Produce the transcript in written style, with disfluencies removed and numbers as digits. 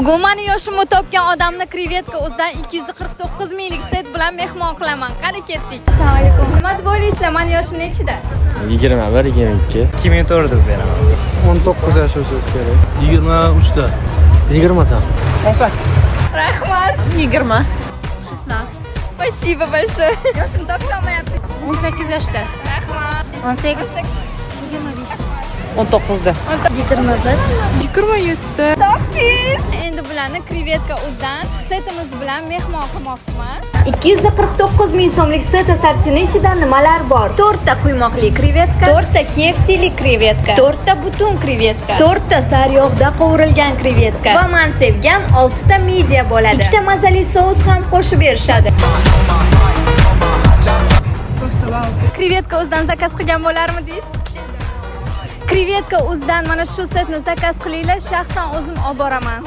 Bugun meni yoshimni topgan odamni krevetka o'zidan 249 minglik set bilan mehmon qilaman. Qani ketdik. Assalomu alaykum. Nima deb o'ylaysizlar? Meni yoshim nechida? 21, 22. 2004 deb beraman. 19 yosh bo'lsangiz kerak. 23 ta. 20 ta. 18. Rahmat. 20. 16. Спасибо большое. Yoshim topshamayapti. 18 yoshdasiz. Rahmat. 18. 19da. 27. Topdingiz. Endi bularni krevetka o'zidan setimiz bilan mehmon qilmoqchiman. 249 ming so'mlik set assortimenti ichida nimalar bor? 4 ta quymoqli krevetka, 4 ta KFC'li krevetka, 4 ta butun krevetka, 4 ta sariyog'da qovurilgan krevetka va men sevgan 6 ta midya bo'ladi. 2 ta mazali sous ham qo'shib berishadi. Krevetka o'zidan zakaz qilgan bo'larmidingiz? Krevetka o'zidan mana shu setni zakaz qilinglar, shaxsan o'zim olib boraman.